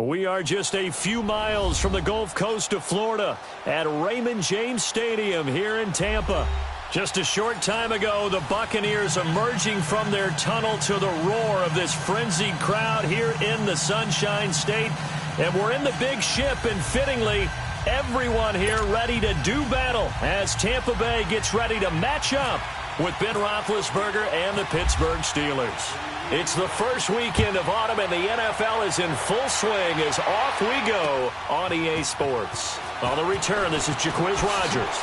We are just a few miles from the Gulf Coast of Florida at Raymond James Stadium here in Tampa. Just a short time ago, the Buccaneers emerging from their tunnel to the roar of this frenzied crowd here in the Sunshine State. And we're in the big ship, and fittingly, everyone here ready to do battle as Tampa Bay gets ready to match up with Ben Roethlisberger and the Pittsburgh Steelers. It's the first weekend of autumn, and the NFL is in full swing as off we go on EA Sports. On the return, this is Jaquiz Rodgers.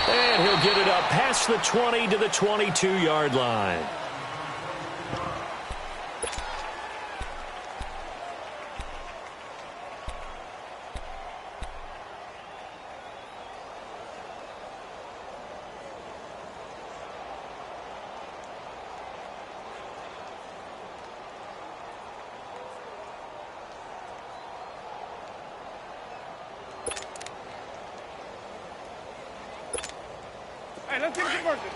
And he'll get it up past the 20 to the 22-yard line. Hey, let's get a conversion.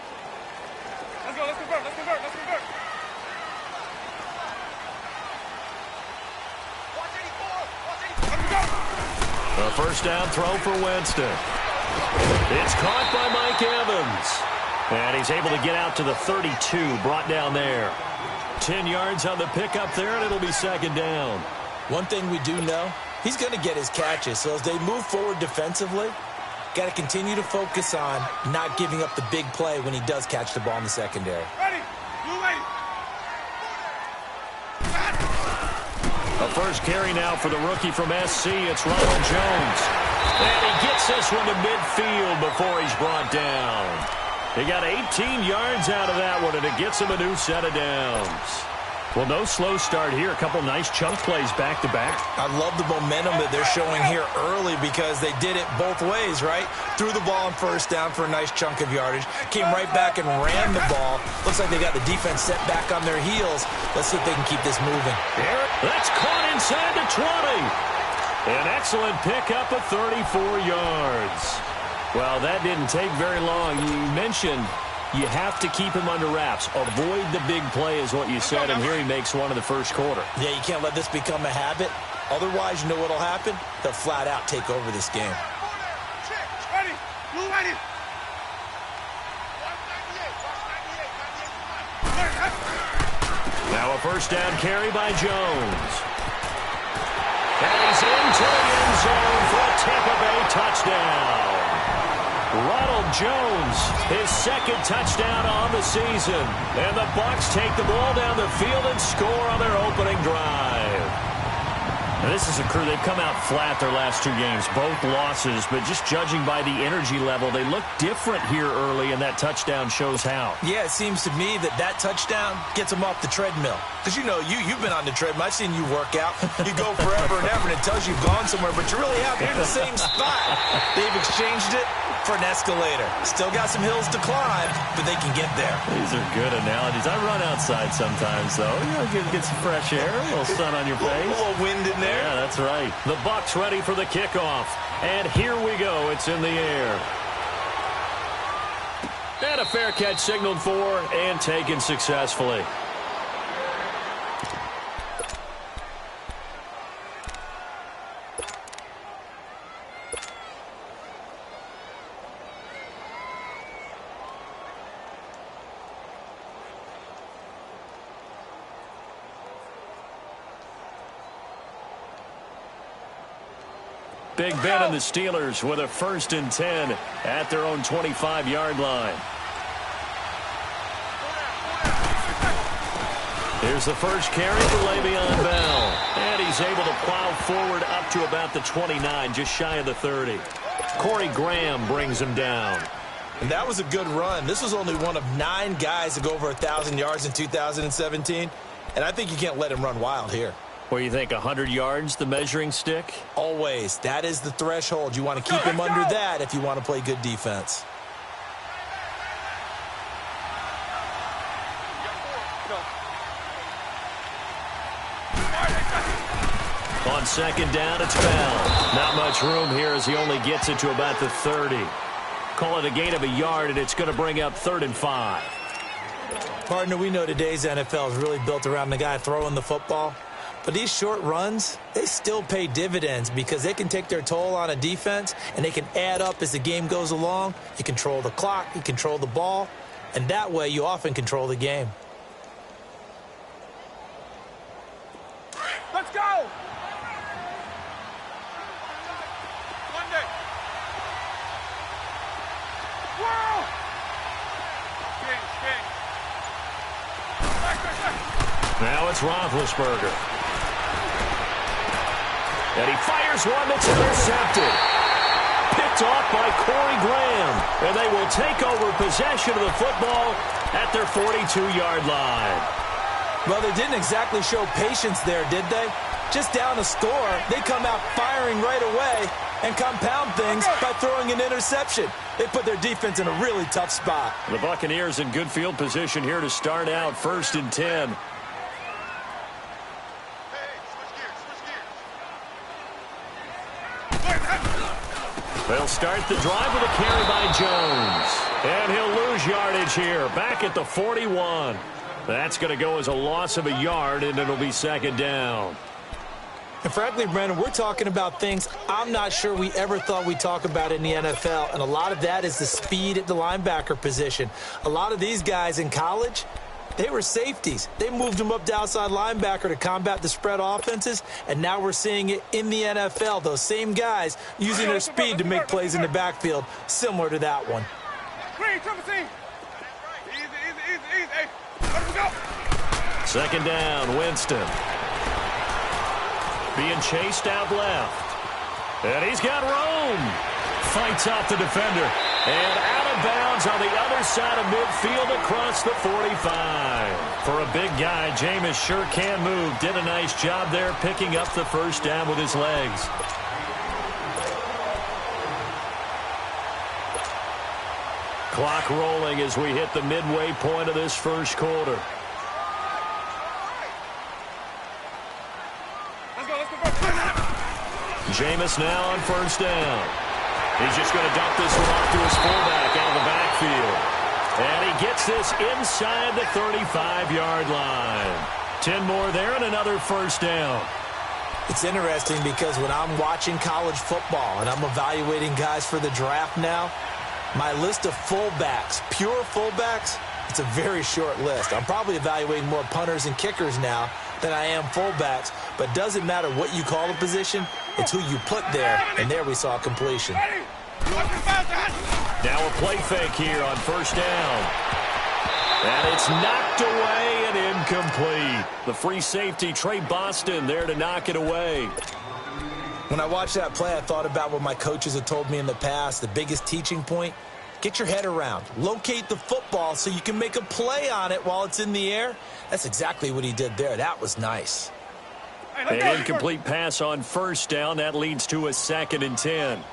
Let's convert. A first down throw for Winston. It's caught by Mike Evans. And he's able to get out to the 32, brought down there. 10 yards on the pickup there, and it'll be second down. One thing we do know, he's going to get his catches. So as they move forward defensively, got to continue to focus on not giving up the big play when he does catch the ball in the secondary. Ready. You ready. A first carry now for the rookie from SC. It's Ronald Jones. And he gets this one to midfield before he's brought down. He got 18 yards out of that one, and it gets him a new set of downs. Well, no slow start here. A couple nice chunk plays back-to-back. I love the momentum that they're showing here early because they did it both ways, right? Threw the ball on first down for a nice chunk of yardage. Came right back and ran the ball. Looks like they got the defense set back on their heels. Let's see if they can keep this moving. That's caught inside the 20. An excellent pickup of 34 yards. Well, that didn't take very long. You mentioned you have to keep him under wraps. Avoid the big play is what you said, and here he makes one in the first quarter. Yeah, you can't let this become a habit. Otherwise, you know what will happen? They'll flat out take over this game. Ready. You ready. Now a first down carry by Jones. And he's into the end zone for a Tampa Bay touchdown. Ronald Jones, his second touchdown on the season. And the Bucs take the ball down the field and score on their opening drive. Now, this is a crew, they've come out flat their last two games, both losses, but just judging by the energy level, they look different here early, and that touchdown shows how. Yeah, it seems to me that touchdown gets them off the treadmill. Because, you know, you've been on the treadmill. I've seen you work out. You go forever and ever, and it tells you've gone somewhere, but you're really out here in the same spot. They've exchanged it for an escalator. Still got some hills to climb, but they can get there. These are good analogies. I run outside sometimes, though. You know, get some fresh air, a little sun on your face. A little wind in there. Yeah, that's right. The Bucs ready for the kickoff. And here we go. It's in the air. And a fair catch signaled for and taken successfully. Big Ben and the Steelers with a 1st and 10 at their own 25-yard line. Here's the first carry for Le'Veon Bell. And he's able to plow forward up to about the 29, just shy of the 30. Corey Graham brings him down. And that was a good run. This was only one of 9 guys to go over 1,000 yards in 2017. And I think you can't let him run wild here. Where you think 100 yards, the measuring stick? Always. That is the threshold. You want to keep him under that if you want to play good defense. On second down, it's Bell. Not much room here as he only gets it to about the 30. Call it a gain of a yard, and it's going to bring up 3rd and 5. Partner, we know today's NFL is really built around the guy throwing the football. But these short runs, they still pay dividends because they can take their toll on a defense and they can add up as the game goes along. You control the clock, you control the ball, and that way you often control the game. Let's go! Monday. Whoa! King. Back. Now it's Roethlisberger. And he fires one that's intercepted. Picked off by Corey Graham. And they will take over possession of the football at their 42-yard line. Well, they didn't exactly show patience there, did they? Just down a score, they come out firing right away and compound things by throwing an interception. They put their defense in a really tough spot. The Buccaneers in good field position here to start out 1st and 10. They'll start the drive with a carry by Jones. And he'll lose yardage here, back at the 41. That's going to go as a loss of a yard, and it'll be 2nd down. And frankly, Brandon, we're talking about things I'm not sure we ever thought we'd talk about in the NFL, and a lot of that is the speed at the linebacker position. A lot of these guys in college, they were safeties. They moved them up to outside linebacker to combat the spread offenses, and now we're seeing it in the NFL. Those same guys using their speed to make plays in the backfield, similar to that one. Easy. Hey, let's go. 2nd down, Winston. Being chased out left. And he's got room. Fights off the defender. And out of bounds on the other side of midfield across the 45. For a big guy, Jameis sure can move. Did a nice job there picking up the 1st down with his legs. Clock rolling as we hit the midway point of this 1st quarter. Jameis now on 1st down. He's just going to dump this one off to his fullback out of the backfield. And he gets this inside the 35-yard line. 10 more there and another 1st down. It's interesting because when I'm watching college football and I'm evaluating guys for the draft now, my list of fullbacks, pure fullbacks, it's a very short list. I'm probably evaluating more punters and kickers now than I am fullbacks, but doesn't matter what you call a position, it's who you put there, and there we saw completion. Now a play fake here on 1st down. And it's knocked away and incomplete. The free safety, Trey Boston, there to knock it away. When I watched that play, I thought about what my coaches had told me in the past. The biggest teaching point, get your head around. Locate the football so you can make a play on it while it's in the air. That's exactly what he did there. That was nice. An incomplete pass on 1st down. That leads to a 2nd and 10.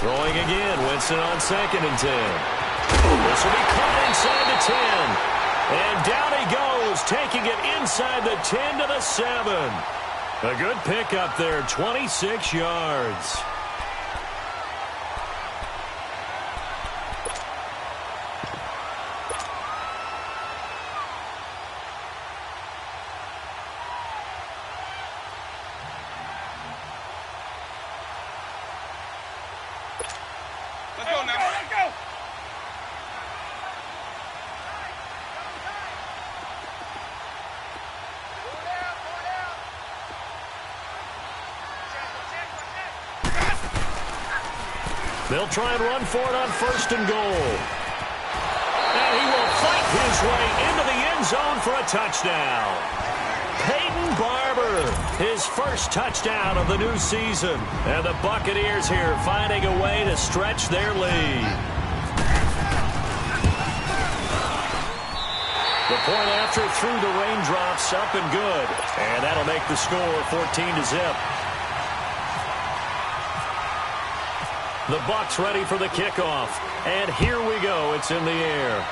Throwing again. Winston on 2nd and 10. This will be caught inside the 10. And down he goes, taking it inside the 10 to the 7. A good pickup there, 26 yards. Let's go now. Let's go. They'll try and run for it on 1st and goal. And he will fight his way into the end zone for a touchdown. Peyton Barber, his 1st touchdown of the new season. And the Buccaneers here finding a way to stretch their lead. The point after through the raindrops, up and good. And that'll make the score 14-0. The Bucs ready for the kickoff. And here we go. It's in the air.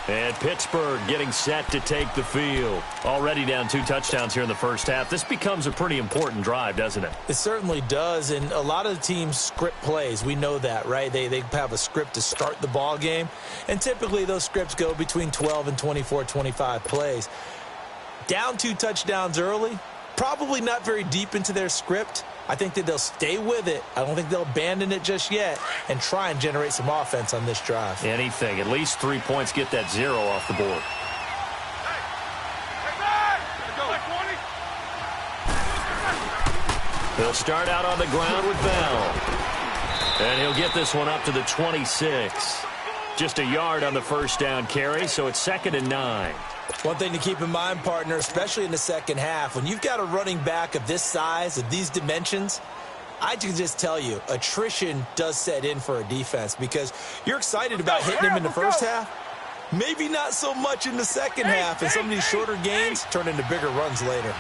And Pittsburgh getting set to take the field. Already down 2 touchdowns here in the first half. This becomes a pretty important drive, doesn't it? It certainly does, and a lot of the teams script plays. We know that, right? They have a script to start the ball game, and typically those scripts go between 12 and 24, 25 plays. Down 2 touchdowns early, probably not very deep into their script. I think that they'll stay with it. I don't think they'll abandon it just yet and try and generate some offense on this drive. Anything. At least 3 points, get that 0 off the board. He'll start out on the ground with Bell. And he'll get this one up to the 26. Just a yard on the first down carry, so it's 2nd and 9. One thing to keep in mind, partner, especially in the second half, when you've got a running back of this size, of these dimensions, I can just tell you, attrition does set in for a defense because you're excited about hitting him in the first half. Maybe not so much in the second half, and some of these shorter gains turn into bigger runs later.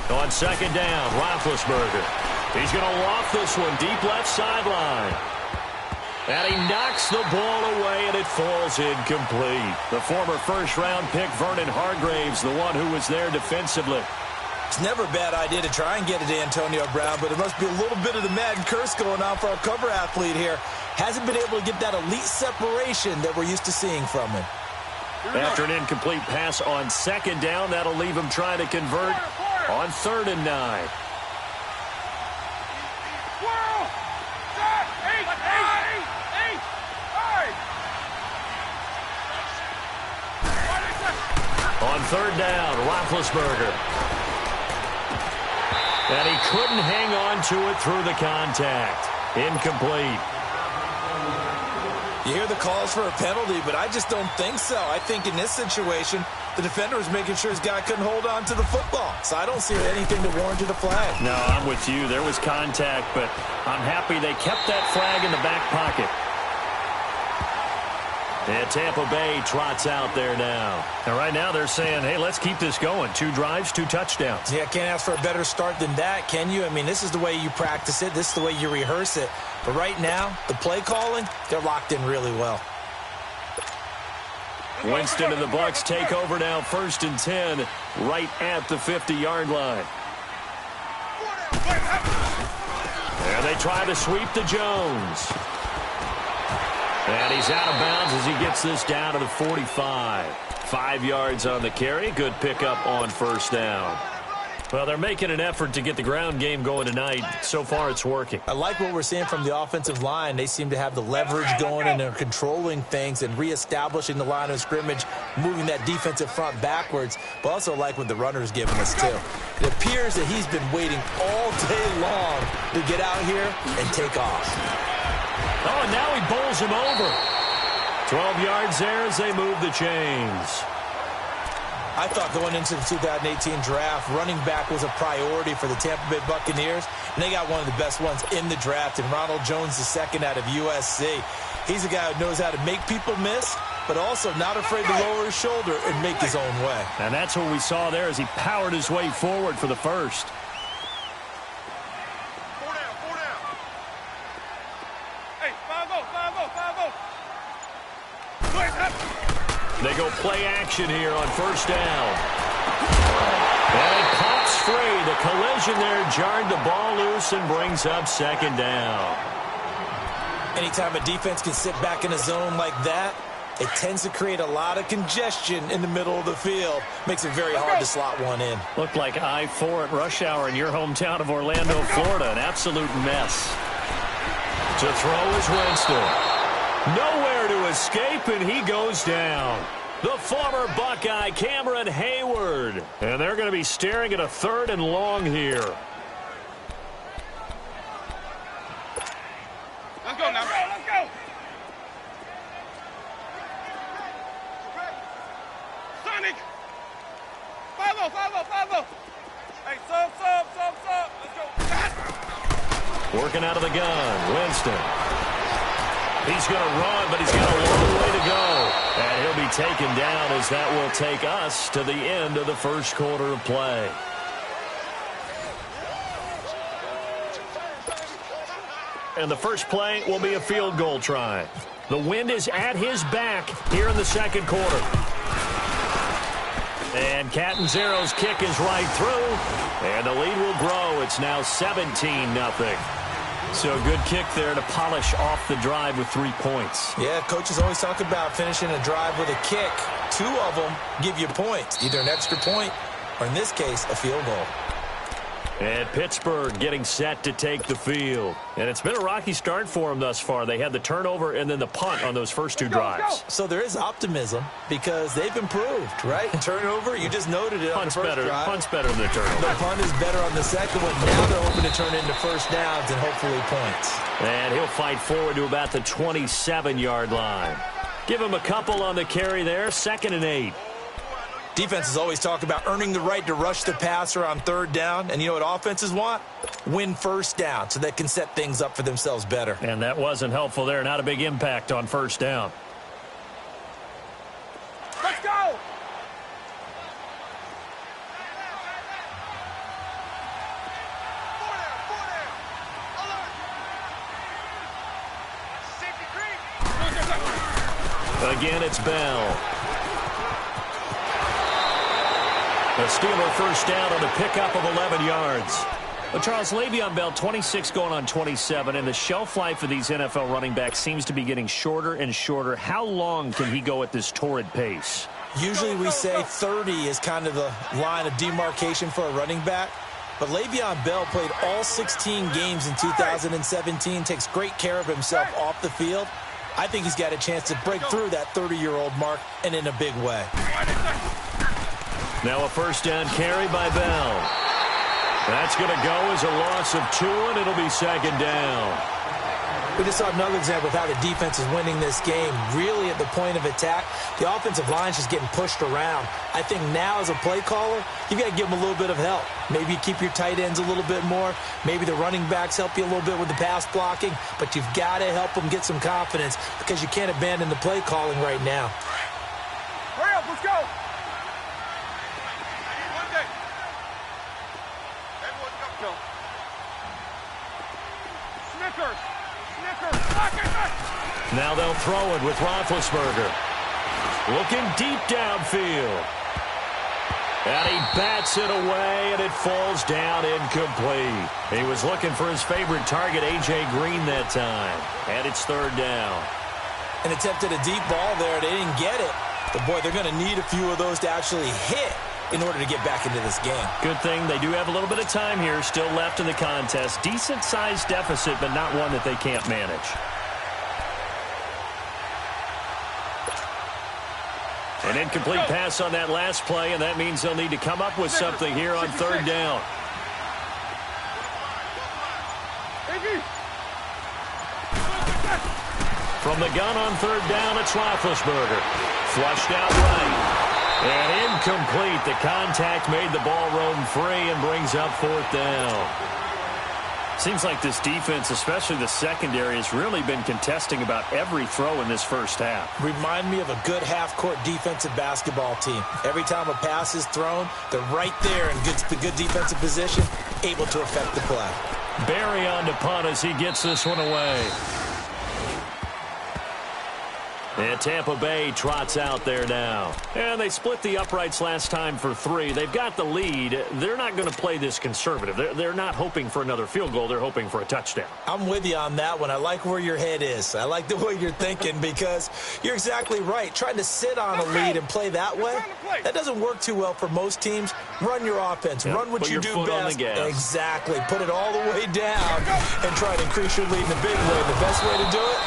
On 2nd down, Roethlisberger. He's going to loft this one deep left sideline. And he knocks the ball away, and it falls incomplete. The former first-round pick, Vernon Hargreaves, the one who was there defensively. It's never a bad idea to try and get it to Antonio Brown, but there must be a little bit of the Madden curse going on for our cover athlete here. Hasn't been able to get that elite separation that we're used to seeing from him. After an incomplete pass on 2nd down, that'll leave him trying to convert on 3rd and 9. On 3rd down, Roethlisberger. And he couldn't hang on to it through the contact. Incomplete. You hear the calls for a penalty, but I just don't think so. I think in this situation, the defender was making sure his guy couldn't hold on to the football. So I don't see anything that warranted a flag. No, I'm with you. There was contact, but I'm happy they kept that flag in the back pocket. And Tampa Bay trots out there now. And right now they're saying, hey, let's keep this going. 2 drives, 2 touchdowns. Yeah, can't ask for a better start than that, can you? I mean, this is the way you practice it. This is the way you rehearse it. But right now, the play calling, they're locked in really well. Winston and the Bucs take over now, 1st and 10, right at the 50-yard line. There they try to sweep to Jones. And he's out of bounds as he gets this down to the 45. 5 yards on the carry. Good pickup on 1st down. Well, they're making an effort to get the ground game going tonight. So far, it's working. I like what we're seeing from the offensive line. They seem to have the leverage going, and they're controlling things and reestablishing the line of scrimmage, moving that defensive front backwards, but also like what the runner's giving us, too. It appears that he's been waiting all day long to get out here and take off. Oh, and now he bowls him over. 12 yards there as they move the chains. I thought going into the 2018 draft, running back was a priority for the Tampa Bay Buccaneers, and they got one of the best ones in the draft, and Ronald Jones II out of USC. He's a guy who knows how to make people miss, but also not afraid to lower his shoulder and make his own way. And that's what we saw there as he powered his way forward for the first. They go play action here on 1st down. And it pops free. The collision there jarred the ball loose and brings up 2nd down. Anytime a defense can sit back in a zone like that, it tends to create a lot of congestion in the middle of the field. Makes it very hard to slot one in. Looked like I-4 at rush hour in your hometown of Orlando, Florida. An absolute mess. To throw is Winston. Nowhere to escape, and he goes down. The former Buckeye, Cameron Hayward. And they're going to be staring at a 3rd and long here. Let's go now. Let's go. Sonic. 5-0. Hey, sub. Let's go. Working out of the gun, Winston. He's going to run, but he's got a long way to go. And he'll be taken down as that will take us to the end of the first quarter of play. and the first play will be a field goal try. The wind is at his back here in the second quarter. And Catanzaro's kick is right through, and the lead will grow. It's now 17-0. So a good kick there to polish off the drive with 3 points. Yeah, coaches always talk about finishing a drive with a kick. 2 of them give you points, either an extra point or, in this case, a field goal. And Pittsburgh getting set to take the field. And it's been a rocky start for them thus far. They had the turnover and then the punt on those first 2 drives. So there is optimism because they've improved, right? Turnover, you just noted it on the first drive. Punt's better than the turnover. The punt is better on the second one. Now they're hoping to turn into first downs and hopefully points. And he'll fight forward to about the 27-yard line. Give him a couple on the carry there. 2nd and 8. Defenses always talk about earning the right to rush the passer on 3rd down. And you know what offenses want? Win first down so they can set things up for themselves better. And that wasn't helpful there. Not a big impact on first down. Let's go! Again, it's Bell. A Steeler first down on a pickup of 11 yards. But Charles, Le'Veon Bell, 26 going on 27, and the shelf life of these NFL running backs seems to be getting shorter and shorter. How long can he go at this torrid pace? Usually we say 30 is kind of the line of demarcation for a running back. But Le'Veon Bell played all 16 games in 2017, takes great care of himself off the field. I think he's got a chance to break through that 30-year-old mark, and in a big way. Now a first down carry by Bell. That's going to go as a loss of 2, and it'll be 2nd down. We just saw another example of how the defense is winning this game. Really at the point of attack, the offensive line's just getting pushed around. I think now as a play caller, you've got to give them a little bit of help. Maybe you keep your tight ends a little bit more. Maybe the running backs help you a little bit with the pass blocking. But you've got to help them get some confidence because you can't abandon the play calling right now. Hurry up, let's go! Now they'll throw it with Roethlisberger. Looking deep downfield. And he bats it away, and it falls down incomplete. He was looking for his favorite target, A.J. Green, that time. And it's 3rd down. And attempted a deep ball there. They didn't get it. But, boy, they're going to need a few of those to actually hit in order to get back into this game. Good thing they do have a little bit of time here still left in the contest. Decent-sized deficit, but not one that they can't manage. An incomplete pass on that last play, and that means they'll need to come up with something here on 3rd down. From the gun on 3rd down, it's Roethlisberger. Flushed out right. And incomplete. The contact made the ball roam free and brings up 4th down. Seems like this defense, especially the secondary, has really been contesting about every throw in this first half. Remind me of a good half-court defensive basketball team. Every time a pass is thrown, they're right there in good defensive position, able to affect the play. Barry on to punt as he gets this one away. And Tampa Bay trots out there now. And they split the uprights last time for 3. They've got the lead. They're not going to play this conservative. They're not hoping for another field goal. They're hoping for a touchdown. I'm with you on that one. I like where your head is. I like the way you're thinking because you're exactly right. Trying to sit on a lead and play that way, that doesn't work too well for most teams. Run your offense. Run what you do best. Exactly. Put it all the way down and try to increase your lead in a big way. The best way to do it,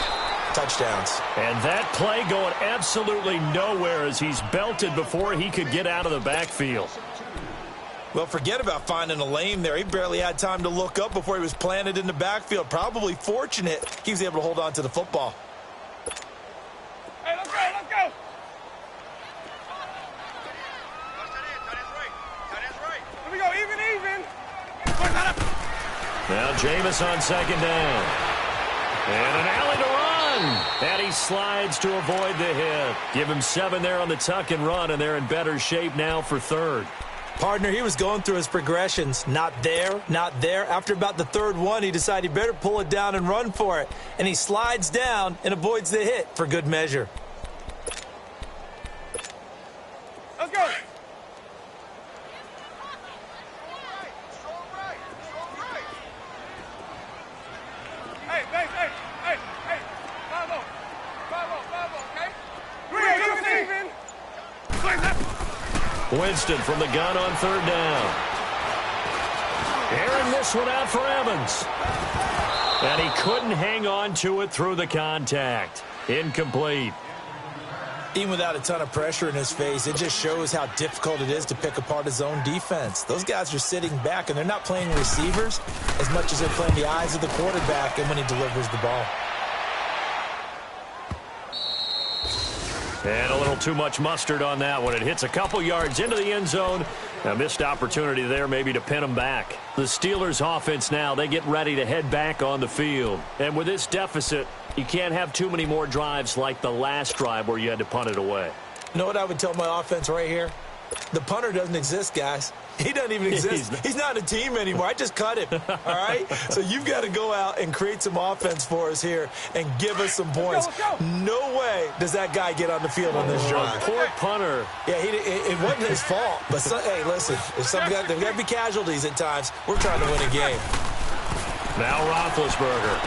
touchdowns. And that play going absolutely nowhere as he's belted before he could get out of the backfield. Well, forget about finding a lane there. He barely had time to look up before he was planted in the backfield. Probably fortunate he was able to hold on to the football. Hey, let's go, let's go! Here we go, even. Now Jameis on 2nd down. And an alley to run. And he slides to avoid the hit. Give him 7 there on the tuck and run, and they're in better shape now for 3rd. Partner, he was going through his progressions. Not there, not there. After about the third one, he decided he better pull it down and run for it. And he slides down and avoids the hit for good measure. Let's go. Hey. Bravo, okay? Winston from the gun on third down. Airing this one out for Evans. And he couldn't hang on to it through the contact. Incomplete. Even without a ton of pressure in his face, it just shows how difficult it is to pick apart his own defense. Those guys are sitting back, and they're not playing receivers as much as they're playing the eyes of the quarterback and when he delivers the ball. And a little too much mustard on that one. It hits a couple yards into the end zone. A missed opportunity there maybe to pin them back. The Steelers offense now, they get ready to head back on the field. And with this deficit, you can't have too many more drives like the last drive where you had to punt it away. You know what I would tell my offense right here? The punter doesn't exist, guys. He doesn't even exist. He's not a team anymore. I just cut him, all right? So you've got to go out and create some offense for us here and give us some points. No way does that guy get on the field on this drive. Poor punter. Yeah, it wasn't his fault. But, hey, listen, there's got to be casualties at times. We're trying to win a game. Now Roethlisberger.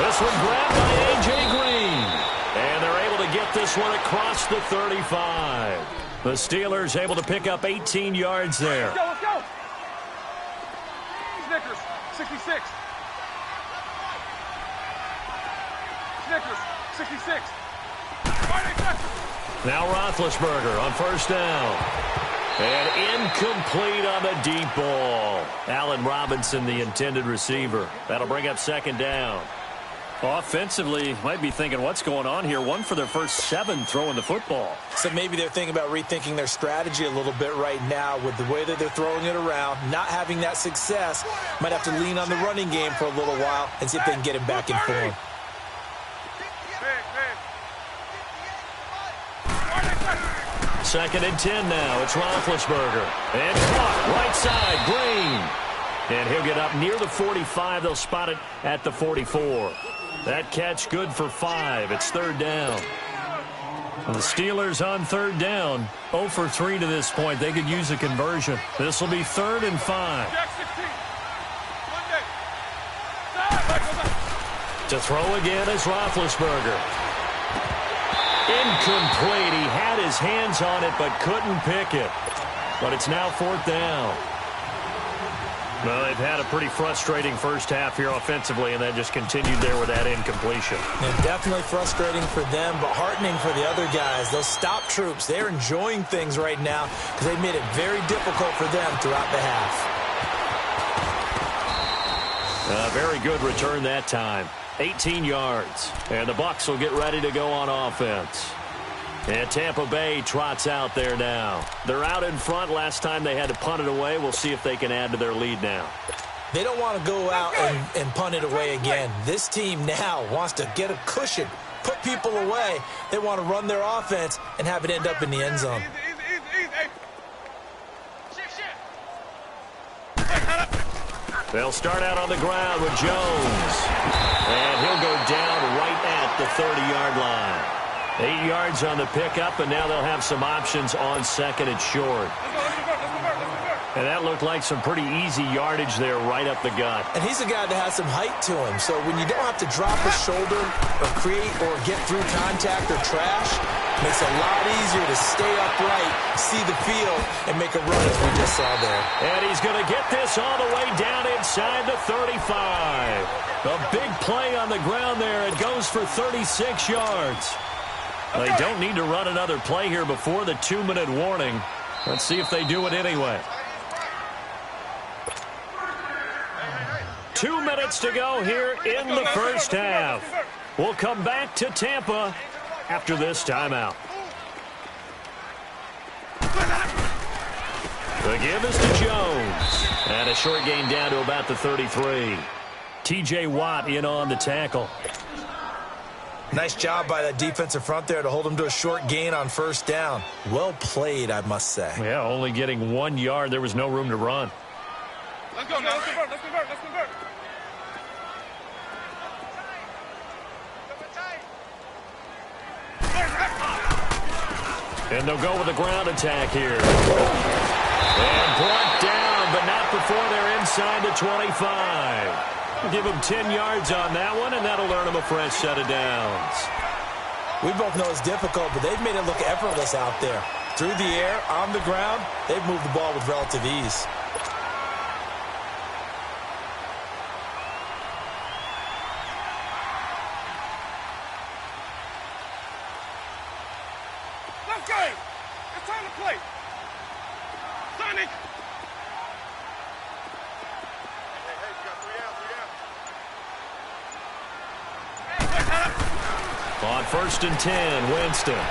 This one grabbed by A.J. Green. And they're able to get this one across the 35. The Steelers able to pick up 18 yards there. Let's go. Snickers, 66. Snickers, 66. Now Roethlisberger on first down. And incomplete on the deep ball. Allen Robinson, the intended receiver. That'll bring up second down. Offensively, might be thinking, what's going on here? One for their first 7 throwing the football. So maybe they're thinking about rethinking their strategy a little bit right now with the way that they're throwing it around, not having that success. Might have to lean on the running game for a little while and see if they can get him back in form. Second and 10 now. It's Roethlisberger. And caught right side, Green. And he'll get up near the 45. They'll spot it at the 44. That catch good for 5. It's third down. And the Steelers on third down. 0 for 3 to this point. They could use a conversion. This will be 3rd and 5. To throw again is Roethlisberger. Incomplete. He had his hands on it but couldn't pick it. But it's now 4th down. Well, they've had a pretty frustrating first half here offensively, and that just continued there with that incompletion. And definitely frustrating for them, but heartening for the other guys. Those stop troops, they're enjoying things right now because they've made it very difficult for them throughout the half. Very good return that time. 18 yards. And the Bucs will get ready to go on offense. And Tampa Bay trots out there now. They're out in front. Last time they had to punt it away. We'll see if they can add to their lead now. They don't want to go out and punt it away again. This team now wants to get a cushion, put people away. They want to run their offense and have it end up in the end zone. They'll start out on the ground with Jones. And he'll go down right at the 30-yard line. 8 yards on the pickup, and now they'll have some options on second and short. And that looked like some pretty easy yardage there right up the gut. And he's a guy that has some height to him. So when you don't have to drop a shoulder or create or get through contact or trash, it makes it a lot easier to stay upright, see the field, and make a run as we just saw there. And he's going to get this all the way down inside the 35. A big play on the ground there. It goes for 36 yards. They don't need to run another play here before the 2-minute warning. Let's see if they do it anyway. 2 minutes to go here in the first half. We'll come back to Tampa after this timeout. The give is to Jones. And a short gain down to about the 33. T.J. Watt in on the tackle. Nice job by that defensive front there to hold him to a short gain on first down. Well played, I must say. Yeah, only getting 1 yard. There was no room to run. Let's go now. Let's convert. Let's convert. Let's convert. And they'll go with a ground attack here. And brought down, but not before they're inside the 25. Give them 10 yards on that one, and that'll earn them a fresh set of downs. We both know it's difficult, but they've made it look effortless out there. Through the air, on the ground, they've moved the ball with relative ease. Let's go. It's time to play. Sonic. On 1st and 10, Winston.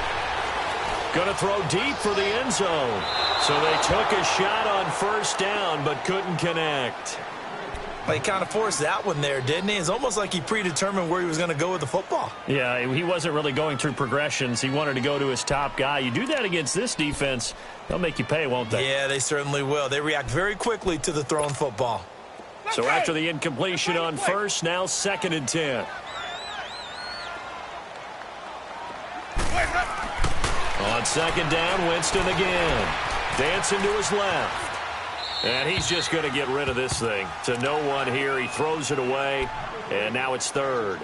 Going to throw deep for the end zone. So they took a shot on first down, but couldn't connect. Well, he kind of forced that one there, didn't he? It's almost like he predetermined where he was going to go with the football. Yeah, he wasn't really going through progressions. He wanted to go to his top guy. You do that against this defense, they'll make you pay, won't they? Yeah, they certainly will. They react very quickly to the thrown football. So after the incompletion on first, now 2nd and 10. On 2nd down, Winston again. Dancing to his left. And he's just going to get rid of this thing. To no one here. He throws it away. And now it's 3rd.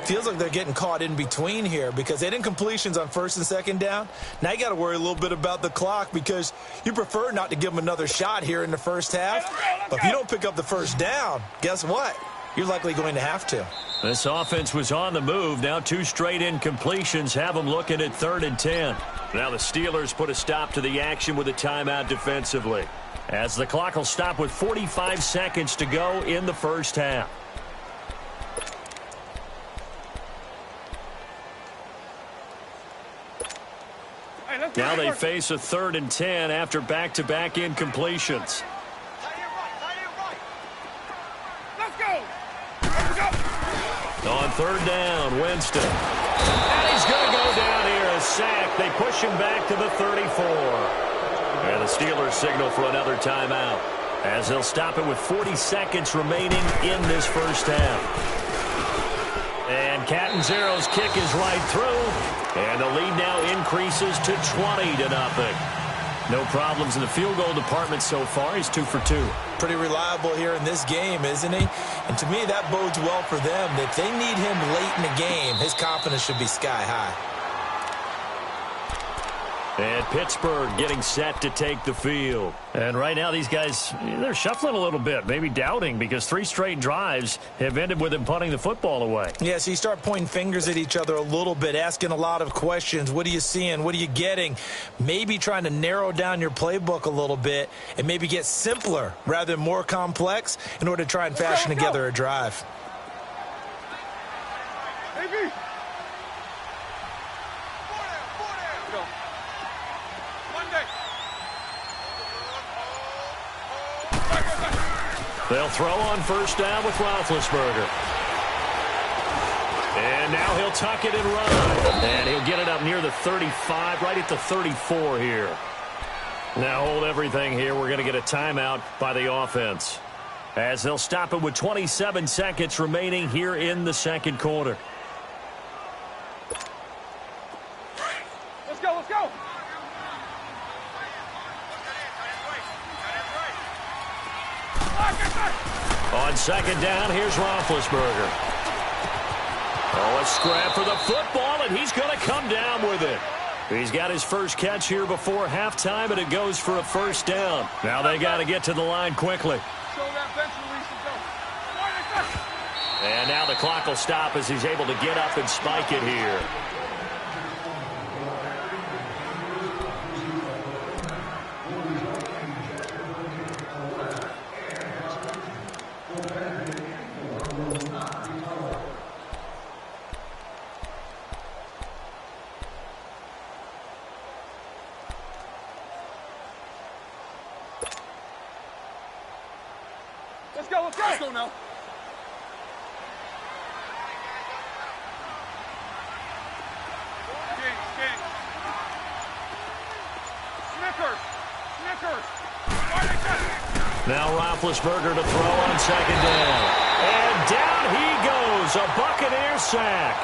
Feels like they're getting caught in between here because they didn't completions on 1st and 2nd down. Now you got to worry a little bit about the clock because you prefer not to give them another shot here in the first half. But if you don't pick up the first down, guess what? You're likely going to have to. This offense was on the move. Now 2 straight incompletions have them looking at 3rd and 10. Now the Steelers put a stop to the action with a timeout defensively, as the clock will stop with 45 seconds to go in the first half. Now they face a 3rd and 10 after back-to-back incompletions. On 3rd down, Winston. And he's going to go down here, a sack. They push him back to the 34. And the Steelers signal for another timeout, as they'll stop it with 40 seconds remaining in this first half. And Catanzaro's kick is right through. And the lead now increases to 20-0. No problems in the field goal department so far. He's 2 for 2. Pretty reliable here in this game, isn't he? And to me, that bodes well for them. If they need him late in the game, his confidence should be sky high. And Pittsburgh getting set to take the field. And right now, these guys, they're shuffling a little bit, maybe doubting, because 3 straight drives have ended with them punting the football away. Yeah, so you start pointing fingers at each other a little bit, asking a lot of questions. What are you seeing? What are you getting? Maybe trying to narrow down your playbook a little bit and maybe get simpler rather than more complex in order to try and fashion together a drive. Maybe. They'll throw on first down with Roethlisberger. And now he'll tuck it and run. And he'll get it up near the 35, right at the 34 here. Now hold everything here. We're going to get a timeout by the offense, as they'll stop it with 27 seconds remaining here in the second quarter. Let's go, let's go. On second down, here's Roethlisberger. Oh, a scrap for the football, and he's going to come down with it. He's got his first catch here before halftime, and it goes for a first down. Now they got to get to the line quickly. And now the clock will stop as he's able to get up and spike it here. Let's go now. Now Roethlisberger to throw on second down. And down he goes, a Buccaneer sack.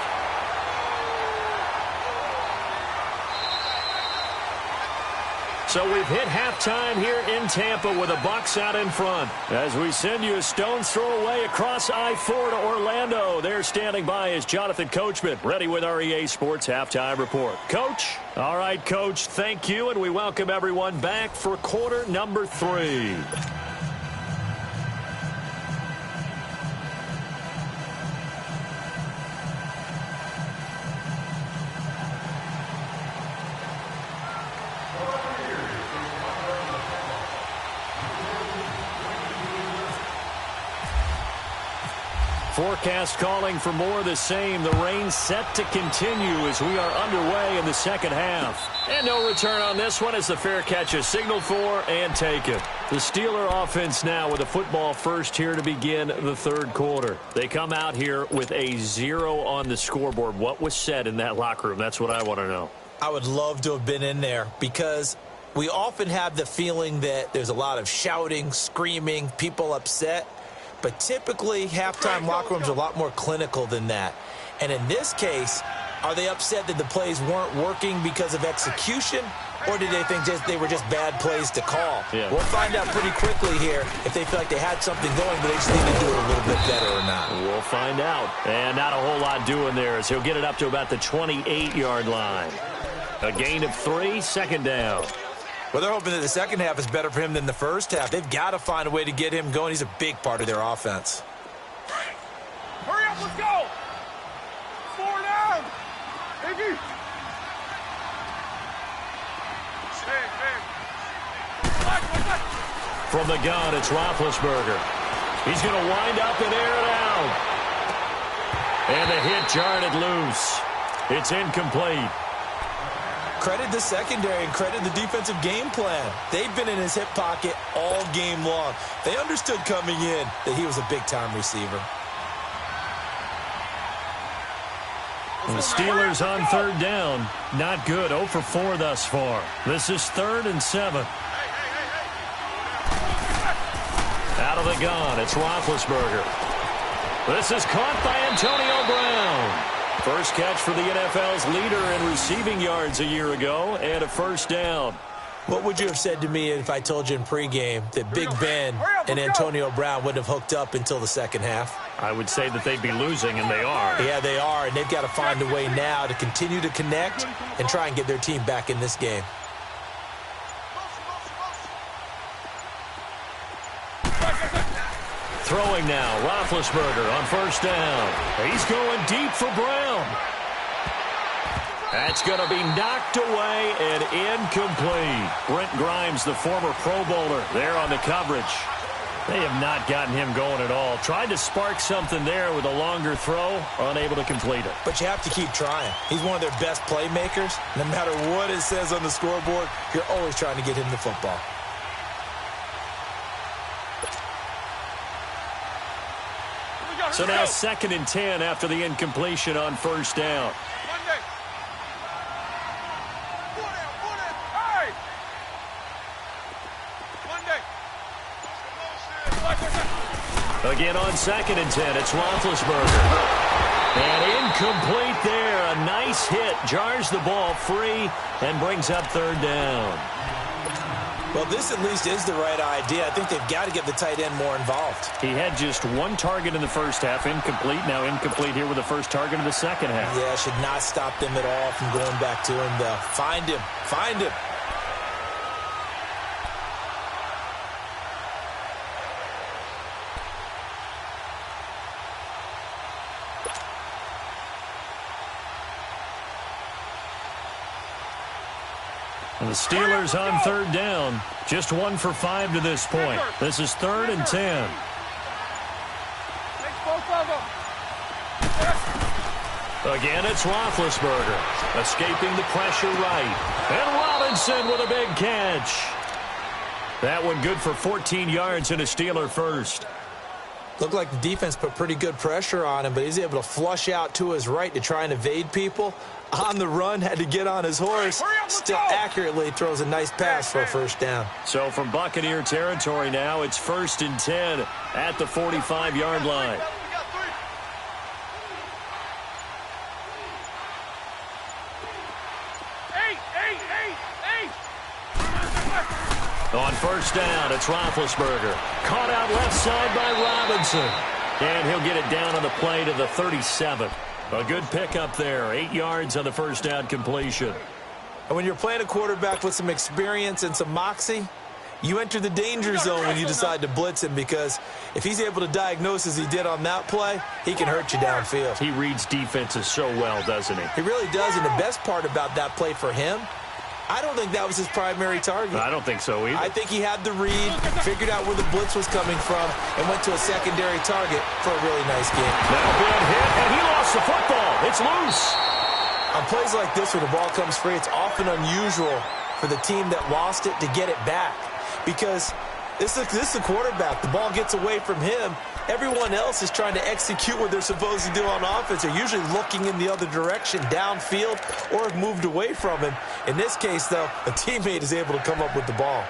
So we've hit halftime here in Tampa with the Bucs out in front. As we send you a stone's throw away across I-4 to Orlando. There standing by is Jonathan Coachman, ready with our EA Sports Halftime Report. Coach? All right, Coach, thank you, and we welcome everyone back for quarter number 3. Forecast calling for more of the same. The rain set to continue as we are underway in the second half. And no return on this one as the fair catch is signaled for and taken. The Steeler offense now with a football first here to begin the third quarter. They come out here with a 0 on the scoreboard. What was said in that locker room? That's what I want to know. I would love to have been in there because we often have the feeling that there's a lot of shouting, screaming, people upset. But typically, halftime locker rooms are a lot more clinical than that. And in this case, are they upset that the plays weren't working because of execution? Or did they think they were just bad plays to call? Yeah. We'll find out pretty quickly here if they feel like they had something going, but they just need to do it a little bit better or not. We'll find out. And not a whole lot doing there as he'll get it up to about the 28-yard line. A gain of 3, second down. Well, they're hoping that the second half is better for him than the first half. They've got to find a way to get him going. He's a big part of their offense. Hurry up, let's go! 4 down! Iggy! From the gun, it's Roethlisberger. He's going to wind up and air it out. And the hit jarred it loose. It's incomplete. Credit the secondary and credit the defensive game plan. They've been in his hip pocket all game long. They understood coming in that he was a big-time receiver. The Steelers on third down. Not good. 0 for 4 thus far. This is 3rd and 7. Out of the gun, it's Roethlisberger. This is caught by Antonio Brown. First catch for the NFL's leader in receiving yards a year ago, and a first down. What would you have said to me if I told you in pregame that Big Ben and Antonio Brown wouldn't have hooked up until the second half? I would say that they'd be losing, and they are. Yeah, they are, and they've got to find a way now to continue to connect and try and get their team back in this game. Throwing now, Roethlisberger on first down. He's going deep for Brown. That's going to be knocked away and incomplete. Brent Grimes, the former Pro Bowler, there on the coverage. They have not gotten him going at all. Tried to spark something there with a longer throw, unable to complete it. But you have to keep trying. He's one of their best playmakers. No matter what it says on the scoreboard, you're always trying to get him the football. So now 2nd and 10 after the incompletion on first down. Again on 2nd and 10, it's Roethlisberger. And incomplete there. A nice hit. Jars the ball free and brings up 3rd down. Well, this at least is the right idea. I think they've got to get the tight end more involved. He had just 1 target in the first half, incomplete. Now incomplete here with the first target of the second half. Yeah, should not stop them at all from going back to him, though. Find him. Find him. And the Steelers on 3rd down. Just 1 for 5 to this point. This is 3rd and 10. Again, it's Roethlisberger. Escaping the pressure right. And Robinson with a big catch. That one good for 14 yards and a Steeler first. Looked like the defense put pretty good pressure on him, but he's able to flush out to his right to try and evade people. On the run, had to get on his horse. Still accurately throws a nice pass for a first down. So from Buccaneer territory now, it's 1st and 10 at the 45-yard line. On first down, it's Roethlisberger. Caught out left side by Robinson. And he'll get it down on the play to the 37. A good pickup there. 8 yards on the first down completion. And when you're playing a quarterback with some experience and some moxie, you enter the danger zone when you decide to blitz him, because if he's able to diagnose as he did on that play, he can hurt you downfield. He reads defenses so well, doesn't he? He really does, and the best part about that play for him, I don't think that was his primary target. I don't think so either. I think he had the read, figured out where the blitz was coming from, and went to a secondary target for a really nice game. That'll be a hit, and he lost the football. It's loose. On plays like this where the ball comes free, it's often unusual for the team that lost it to get it back, because this is the quarterback. The ball gets away from him. Everyone else is trying to execute what they're supposed to do on offense. They're usually looking in the other direction, downfield, or have moved away from him. In this case, though, a teammate is able to come up with the ball.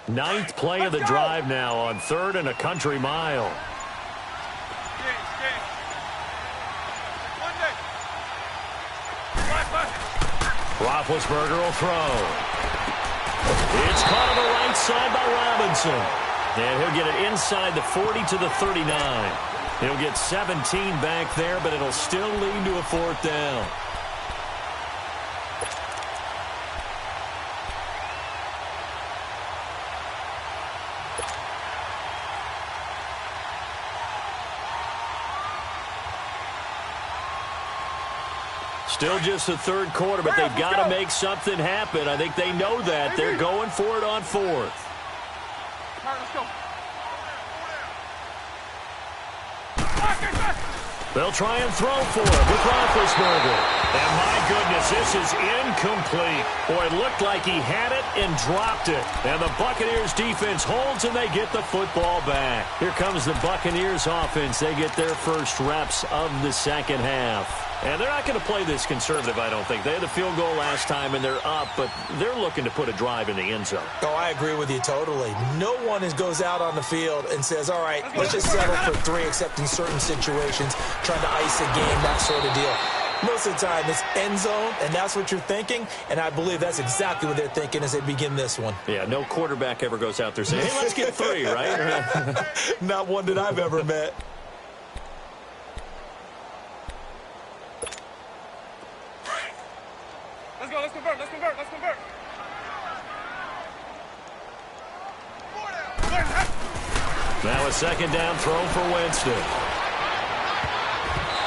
Ninth play of the drive now on 3rd and a country mile. Roethlisberger will throw. It's caught on the right side by Robinson. And he'll get it inside the 40 to the 39. He'll get 17 back there, but it'll still lead to a 4th down. Still just the 3rd quarter, but they've got to make something happen. I think they know that. They're going for it on 4th. All right, let's go. They'll try and throw for it with Roethlisberger. And my goodness, this is incomplete. Boy, it looked like he had it and dropped it. And the Buccaneers defense holds and they get the football back. Here comes the Buccaneers offense. They get their first reps of the second half. And they're not going to play this conservative, I don't think. They had the field goal last time, and they're up, but they're looking to put a drive in the end zone. Oh, I agree with you totally. No one goes out on the field and says, all right, let's just settle for 3, except in certain situations, trying to ice a game, that sort of deal. Most of the time, it's end zone, and that's what you're thinking, and I believe that's exactly what they're thinking as they begin this one. Yeah, no quarterback ever goes out there saying, hey, let's get 3, right? Not one that I've ever met. Let's convert. Now a 2nd down throw for Winston.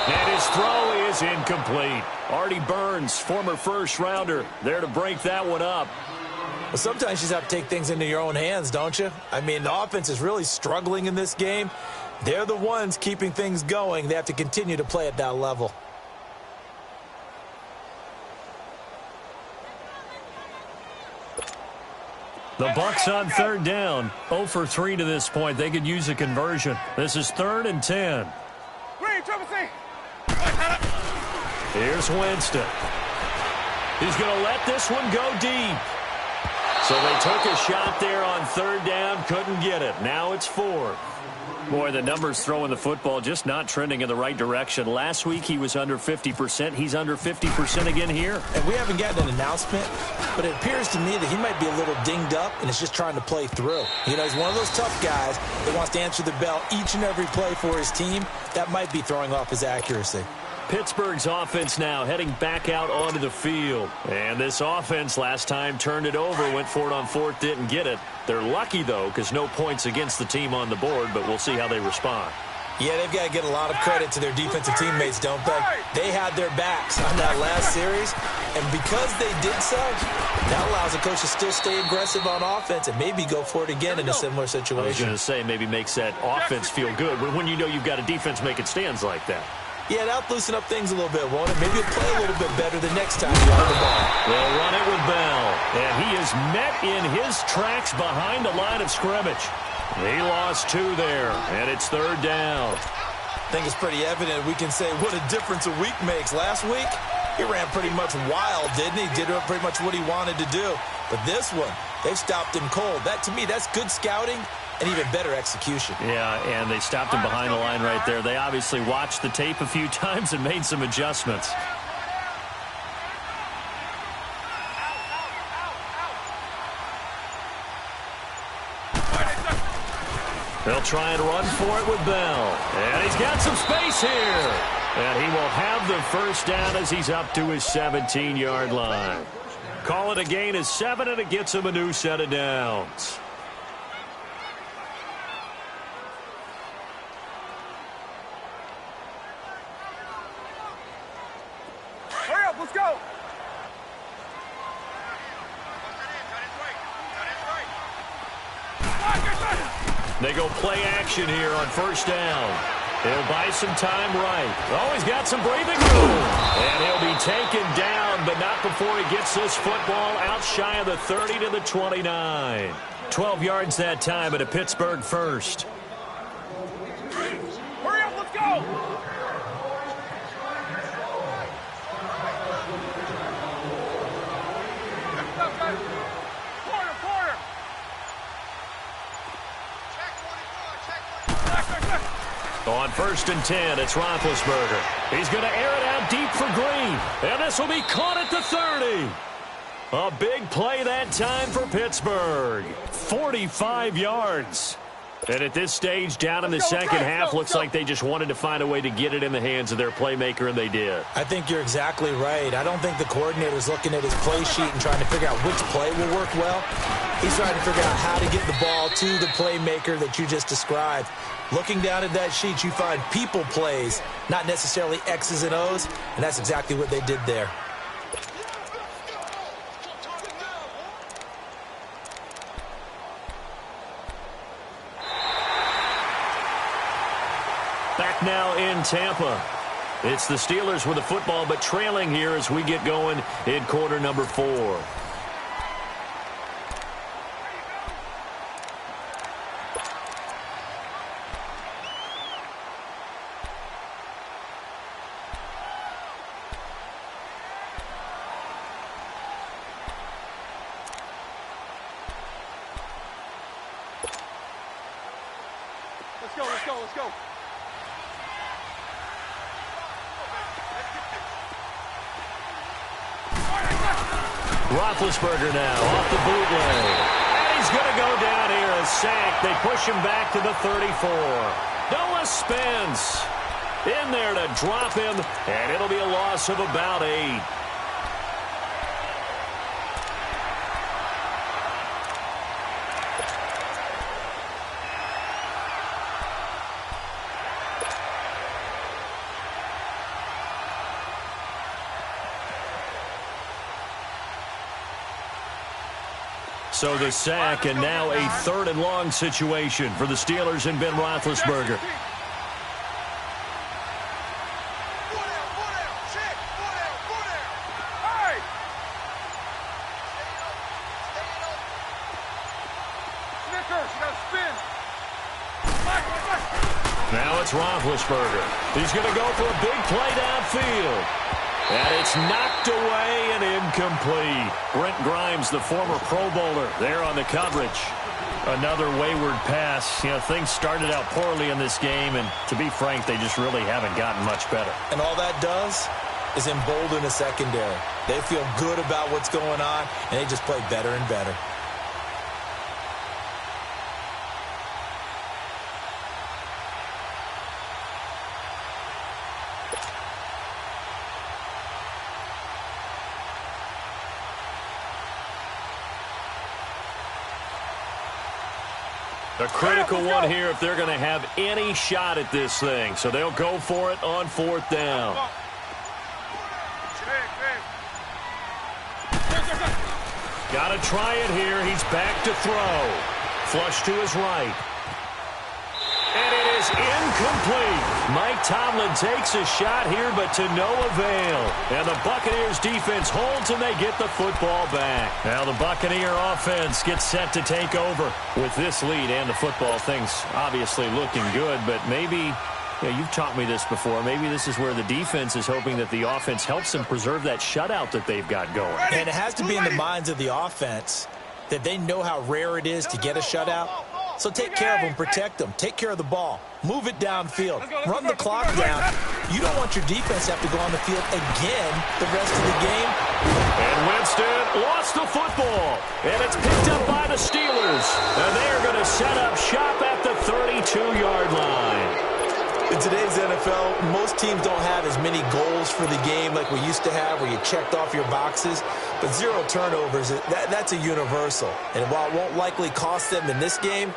And his throw is incomplete. Artie Burns, former first-rounder, there to break that one up. Well, sometimes you just have to take things into your own hands, don't you? I mean, the offense is really struggling in this game. They're the ones keeping things going. They have to continue to play at that level. The Bucks on 3rd down. 0 for 3 to this point. They could use a conversion. This is 3rd and 10. Here's Winston. He's going to let this one go deep. So they took a shot there on 3rd down. Couldn't get it. Now it's 4th. Boy, the numbers throwing the football just not trending in the right direction. Last week he was under 50%. He's under 50% again here. And we haven't gotten an announcement, but it appears to me that he might be a little dinged up and is just trying to play through. You know, he's one of those tough guys that wants to answer the bell each and every play for his team. That might be throwing off his accuracy. Pittsburgh's offense now heading back out onto the field. And this offense last time turned it over, went for it on 4th, didn't get it. They're lucky, though, because no points against the team on the board, but we'll see how they respond. Yeah, they've got to get a lot of credit to their defensive teammates, don't they? They had their backs on that last series. And because they did so, that allows the coach to still stay aggressive on offense and maybe go for it again in a similar situation. I was going to say maybe makes that offense feel good when you know you've got a defense making stands like that. Yeah, that'll loosen up things a little bit, won't it? Maybe you'll play a little bit better the next time you have the ball. They'll run it with Bell. And he is met in his tracks behind the line of scrimmage. He lost 2 there, and it's 3rd down. I think it's pretty evident we can say what a difference a week makes. Last week, he ran pretty much wild, didn't he? Did pretty much what he wanted to do. But this one, they've stopped him cold. That, to me, that's good scouting and even better execution. Yeah, and they stopped him behind the line right there. They obviously watched the tape a few times and made some adjustments. They'll try and run for it with Bell. And he's got some space here. And he will have the first down as he's up to his 17-yard line. Call it a gain of 7, and it gets him a new set of downs. Hurry up, let's go. They go play action here on 1st down. He'll buy some time right. Oh, he's got some breathing room. And he'll be taken down, but not before he gets this football out shy of the 30 to the 29. 12 yards that time at a Pittsburgh first. Hurry up, let's go. Corner. On 1st and 10, it's Roethlisberger. He's going to air it out deep for Green. And this will be caught at the 30. A big play that time for Pittsburgh. 45 yards. And at this stage, down in the second half, looks like they just wanted to find a way to get it in the hands of their playmaker, and they did. I think you're exactly right. I don't think the coordinator's looking at his play sheet and trying to figure out which play will work well. He's trying to figure out how to get the ball to the playmaker that you just described. Looking down at that sheet, you find people plays, not necessarily X's and O's, and that's exactly what they did there. Back now in Tampa. It's the Steelers with the football, but trailing here as we get going in quarter number 4. Let's go. Roethlisberger now off the bootleg. And he's going to go down here, a sack. They push him back to the 34. Noah Spence in there to drop him, and it'll be a loss of about 8. So the sack, and now a 3rd and long situation for the Steelers and Ben Roethlisberger. Now it's Roethlisberger. He's going to go for a big play downfield. And it's knocked away and incomplete. Brent Grimes, the former Pro Bowler, there on the coverage. Another wayward pass. You know, things started out poorly in this game, and to be frank, they just really haven't gotten much better. And all that does is embolden the secondary. They feel good about what's going on, and they just play better and better. A critical one here if they're going to have any shot at this thing. So they'll go for it on 4th down. Got to try it here. He's back to throw. Flush to his right. And it is incomplete. Mike Tomlin takes a shot here, but to no avail. And the Buccaneers defense holds, and they get the football back. Now the Buccaneer offense gets set to take over. With this lead and the football, things obviously looking good, but maybe... Yeah, you've taught me this before. Maybe this is where the defense is hoping that the offense helps them preserve that shutout that they've got going. And it has to be in the minds of the offense that they know how rare it is to get a shutout. So take care of them, protect them, take care of the ball, move it downfield, run the clock down. You don't want your defense to have to go on the field again the rest of the game. And Winston lost the football, and it's picked up by the Steelers. And they are going to set up shop at the 32-yard line. In today's NFL, most teams don't have as many goals for the game like we used to have, where you checked off your boxes. But 0 turnovers, that's a universal. And while it won't likely cost them in this game,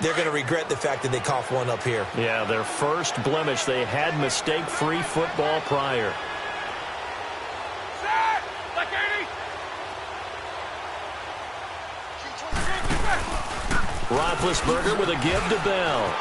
they're going to regret the fact that they coughed one up here. Yeah, their first blemish. They had mistake-free football prior. Roethlisberger with a give to Bell.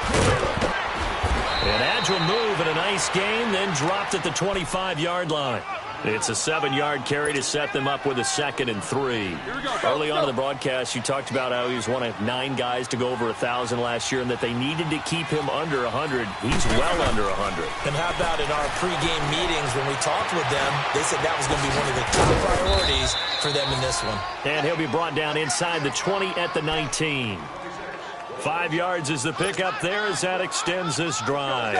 An agile move and a nice gain, then dropped at the 25-yard line. It's a 7-yard carry to set them up with a 2nd and 3. Early on in the broadcast, you talked about how he was one of 9 guys to go over 1,000 last year and that they needed to keep him under 100. He's well under 100. And how about in our pregame meetings when we talked with them, they said that was going to be one of the top priorities for them in this one. And he'll be brought down inside the 20 at the 19. 5 yards is the pickup there as that extends this drive.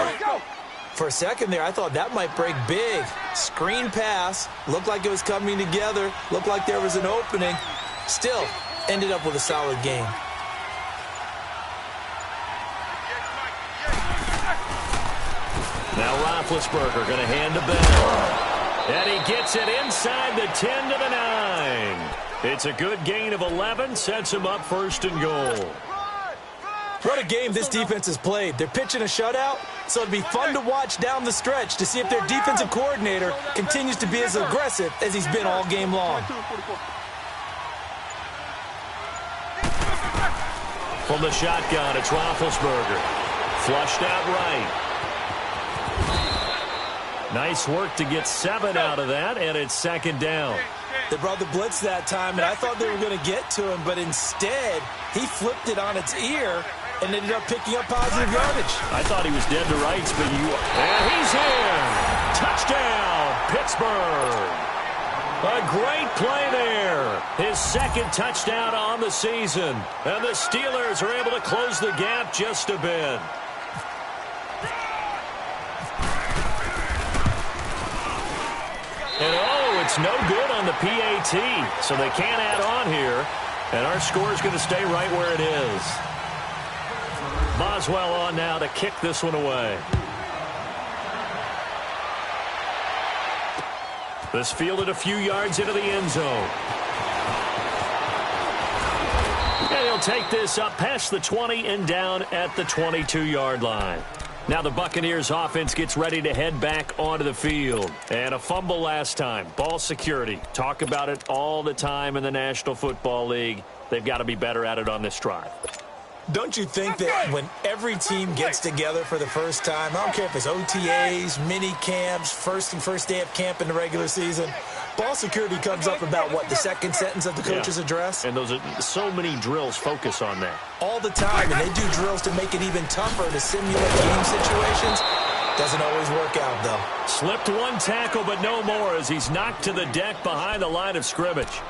For a second there, I thought that might break big. Screen pass. Looked like it was coming together. Looked like there was an opening. Still, ended up with a solid gain. Now Roethlisberger going to hand to Bell. And he gets it inside the 10 to the 9. It's a good gain of 11. Sets him up 1st and goal. What a game this defense has played. They're pitching a shutout, so it'd be fun to watch down the stretch to see if their defensive coordinator continues to be as aggressive as he's been all game long. From the shotgun, it's Roethlisberger. Flushed out right. Nice work to get 7 out of that, and it's 2nd down. They brought the blitz that time, and I thought they were going to get to him, but instead, he flipped it on its ear and ended up picking up positive yardage. I thought he was dead to rights, but and he's in! Touchdown, Pittsburgh! A great play there. His 2nd touchdown on the season. And the Steelers are able to close the gap just a bit. And it's no good on the PAT, so they can't add on here. And our score is going to stay right where it is. Boswell on now to kick this one away. This fielded a few yards into the end zone. And he'll take this up past the 20 and down at the 22-yard line. Now the Buccaneers offense gets ready to head back onto the field. And a fumble last time. Ball security. Talk about it all the time in the National Football League. They've got to be better at it on this drive. Don't you think that when every team gets together for the first time, I don't care if it's OTAs, mini camps, first day of camp in the regular season, ball security comes up about, what, the 2nd sentence of the coach's address? And those are so many drills focus on that. All the time, and they do drills to make it even tougher to simulate game situations. Doesn't always work out, though. Slipped one tackle, but no more as he's knocked to the deck behind the line of scrimmage.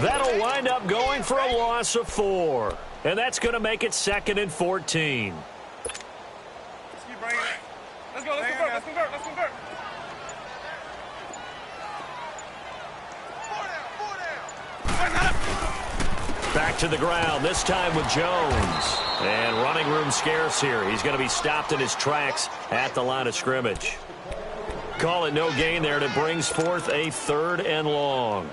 That'll wind up going for a loss of 4. And that's going to make it 2nd and 14. Let's keep bringing it. Let's go, let's convert. Back to the ground, this time with Jones. And running room scarce here. He's going to be stopped in his tracks at the line of scrimmage. Call it no gain there, and it brings forth a 3rd and long.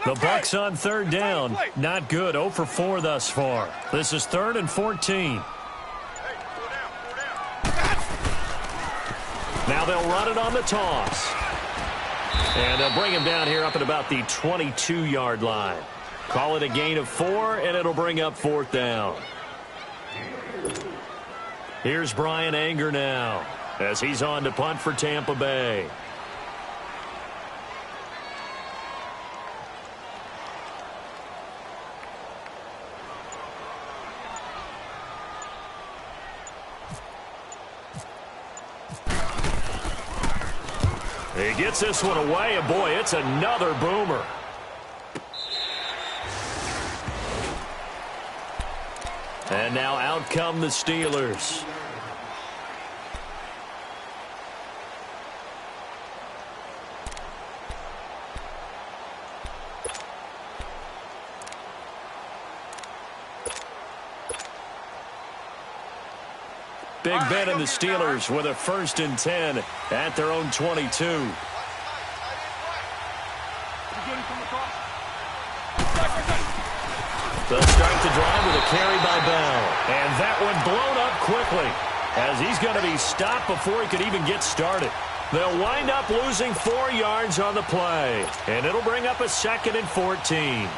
The Bucs on third down. Not good. 0 for 4 thus far. This is 3rd and 14. Now they'll run it on the toss. And they'll bring him down here up at about the 22-yard line. Call it a gain of 4, and it'll bring up 4th down. Here's Brian Anger now as he's on to punt for Tampa Bay. He gets this one away, and boy, it's another boomer. And now out come the Steelers. Big Ben and the Steelers with a 1st and 10 at their own 22. They'll start the drive with a carry by Bell. And that one blown up quickly as he's going to be stopped before he could even get started. They'll wind up losing 4 yards on the play. And it'll bring up a 2nd and 14.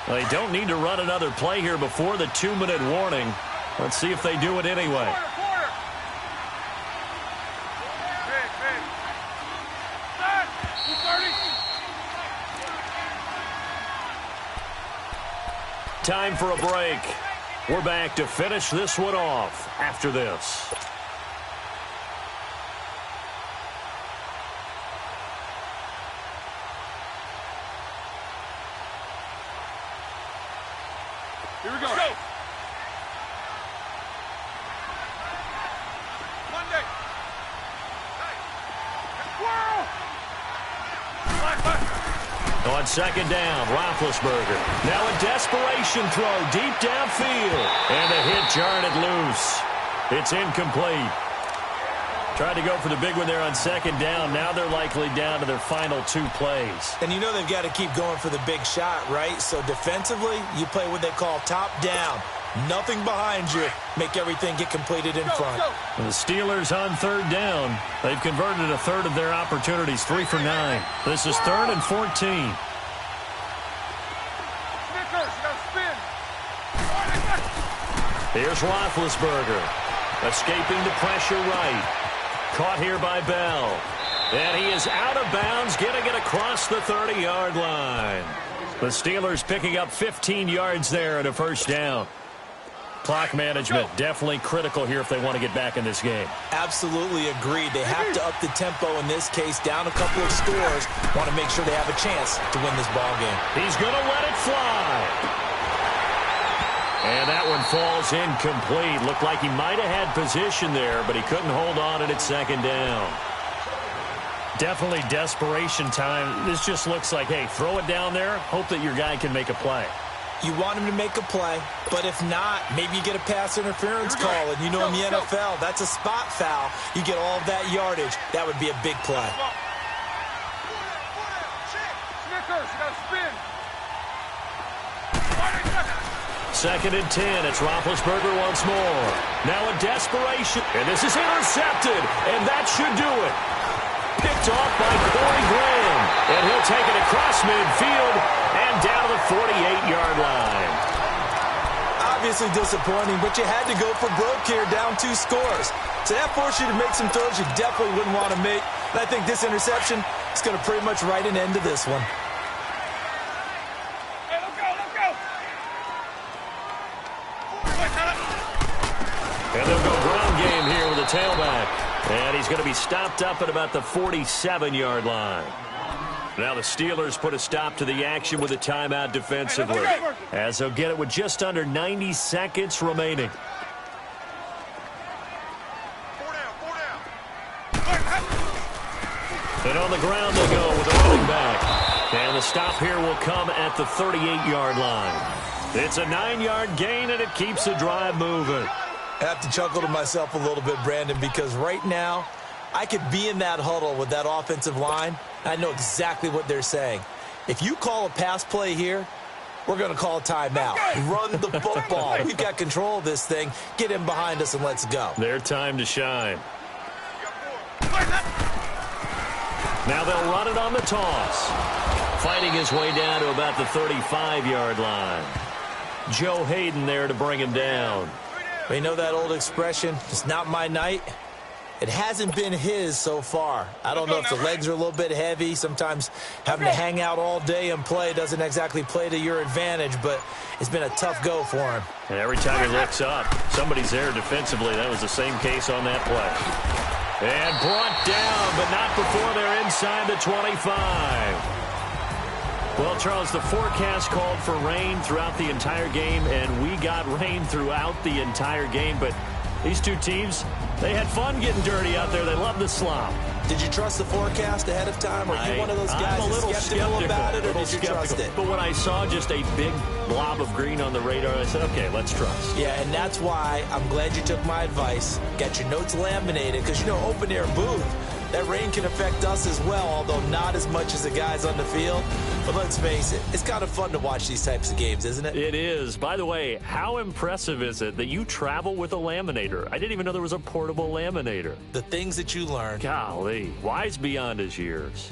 They don't need to run another play here before the 2-minute warning. Let's see if they do it anyway. Time for a break. We're back to finish this one off after this. Here we go. Let's go. Monday. On 2nd down, Roethlisberger. Now a desperation throw deep downfield. And the hit jarred it loose. It's incomplete. Tried to go for the big one there on 2nd down. Now they're likely down to their final 2 plays. And you know they've got to keep going for the big shot, right? So defensively, you play what they call top down. Nothing behind you. Make everything get completed in front. The Steelers on 3rd down. They've converted a 1/3 of their opportunities, 3 for 9. This is 3rd and 14. Here's Roethlisberger. Escaping the pressure right. Caught here by Bell. And he is out of bounds, getting it across the 30-yard line. The Steelers picking up 15 yards there and a 1st down. Clock management definitely critical here if they want to get back in this game. Absolutely agreed. They have to up the tempo in this case, down a couple of scores. Want to make sure they have a chance to win this ball game. He's going to let it fly. And that one falls incomplete. Looked like he might have had position there, but he couldn't hold on at 2nd down. Definitely desperation time. This just looks like, hey, throw it down there, hope that your guy can make a play. You want him to make a play, but if not, maybe you get a pass interference call, and you know in the NFL, that's a spot foul. You get all of that yardage. That would be a big play. Snickers, you got to spin. 2nd and 10. It's Roethlisberger once more. Now a desperation. And this is intercepted. And that should do it. Picked off by Corey Graham. And he'll take it across midfield and down to the 48-yard line. Obviously disappointing, but you had to go for broke here, down 2 scores. So that forced you to make some throws you definitely wouldn't want to make. And I think this interception is going to pretty much write an end to this one. And they'll go ground game here with a tailback. And he's going to be stopped up at about the 47-yard line. Now the Steelers put a stop to the action with a timeout defensively, as they'll get it with just under 90 seconds remaining. 4 down. And on the ground they go with a running back. And the stop here will come at the 38-yard line. It's a 9-yard gain, and it keeps the drive moving. I have to chuckle to myself a little bit, Brandon, because right now I could be in that huddle with that offensive line. I know exactly what they're saying. If you call a pass play here, we're going to call a timeout. Run the football. We've got control of this thing. Get him behind us and let's go. Their time to shine. Now they'll run it on the toss. Fighting his way down to about the 35-yard line. Joe Hayden there to bring him down. You know that old expression, it's not my night? It hasn't been his so far. I don't know if the legs are a little bit heavy. Sometimes having to hang out all day and play doesn't exactly play to your advantage, but it's been a tough go for him. And every time he looks up, somebody's there defensively. That was the same case on that play. And brought down, but not before they're inside the 25. Well, Charles, the forecast called for rain throughout the entire game, and we got rain throughout the entire game. But these two teams, they had fun getting dirty out there. They love the slop. Did you trust the forecast ahead of time? Are you one of those guys I'm a little skeptical about it, or did you trust it? But when I saw just a big blob of green on the radar, I said, okay, let's trust. Yeah, and that's why I'm glad you took my advice. Got your notes laminated, because, you know, open-air booth, that rain can affect us as well, although not as much as the guys on the field. But let's face it, it's kind of fun to watch these types of games, isn't it? It is. By the way, how impressive is it that you travel with a laminator? I didn't even know there was a portable laminator. The things that you learn. Golly, wise beyond his years.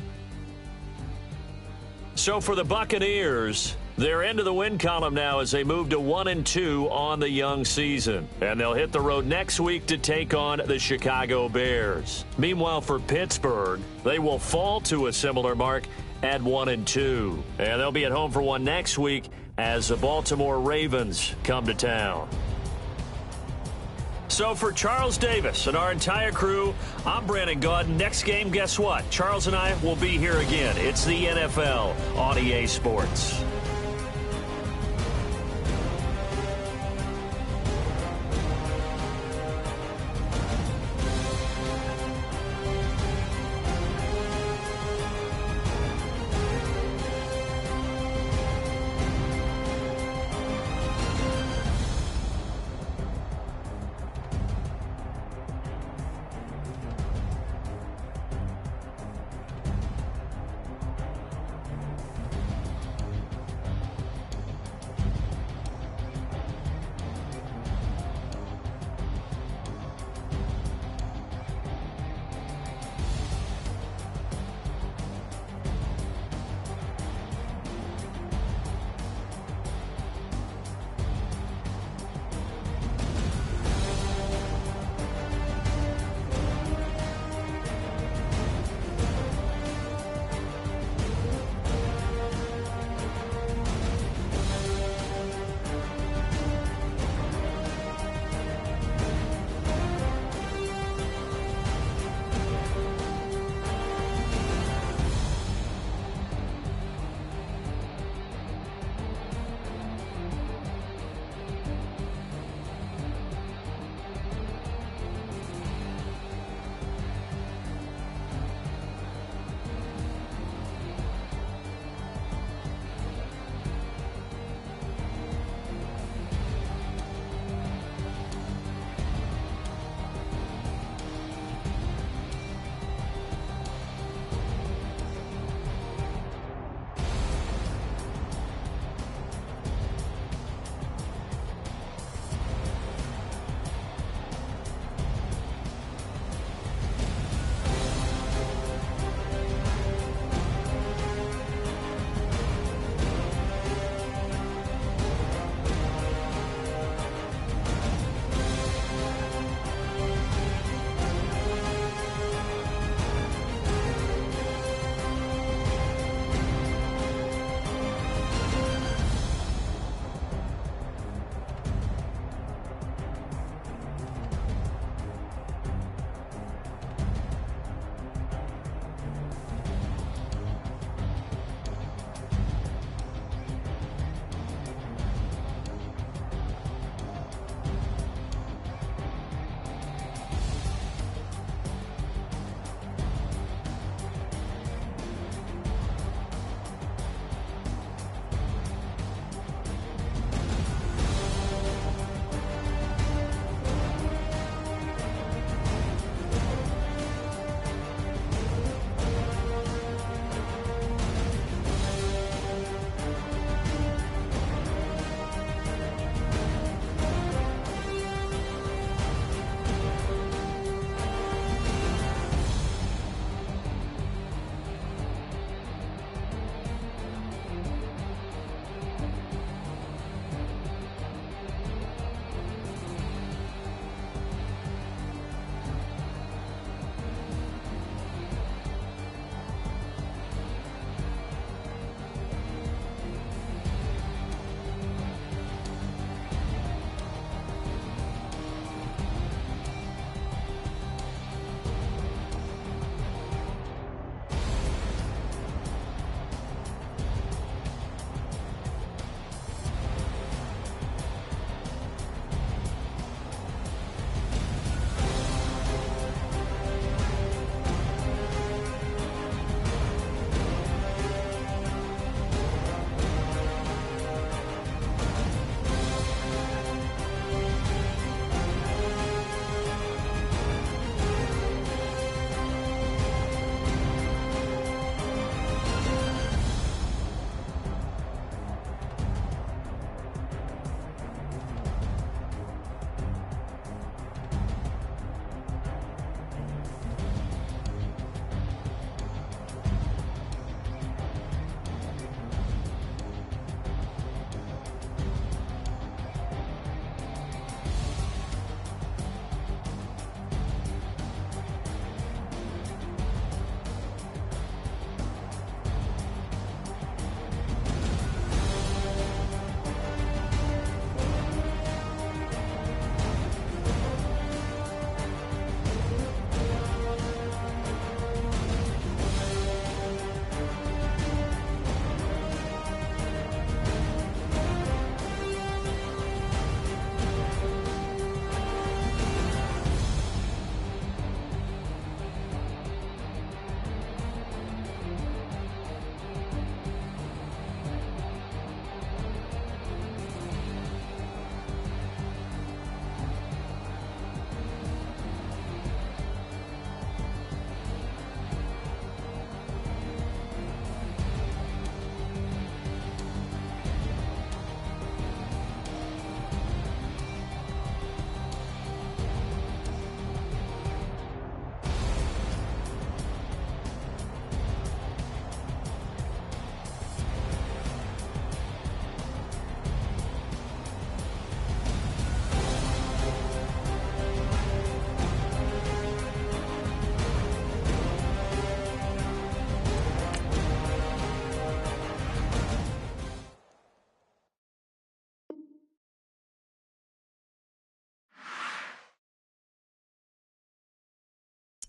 So for the Buccaneers, they're into the win column now as they move to 1-2 on the young season. And they'll hit the road next week to take on the Chicago Bears. Meanwhile, for Pittsburgh, they will fall to a similar mark at 1-2. And they'll be at home for one next week as the Baltimore Ravens come to town. So for Charles Davis and our entire crew, I'm Brandon Gaudin. Next game, guess what? Charles and I will be here again. It's the NFL on EA Sports.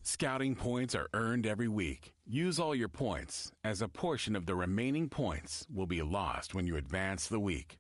Scouting points are earned every week. Use all your points, as a portion of the remaining points will be lost when you advance the week.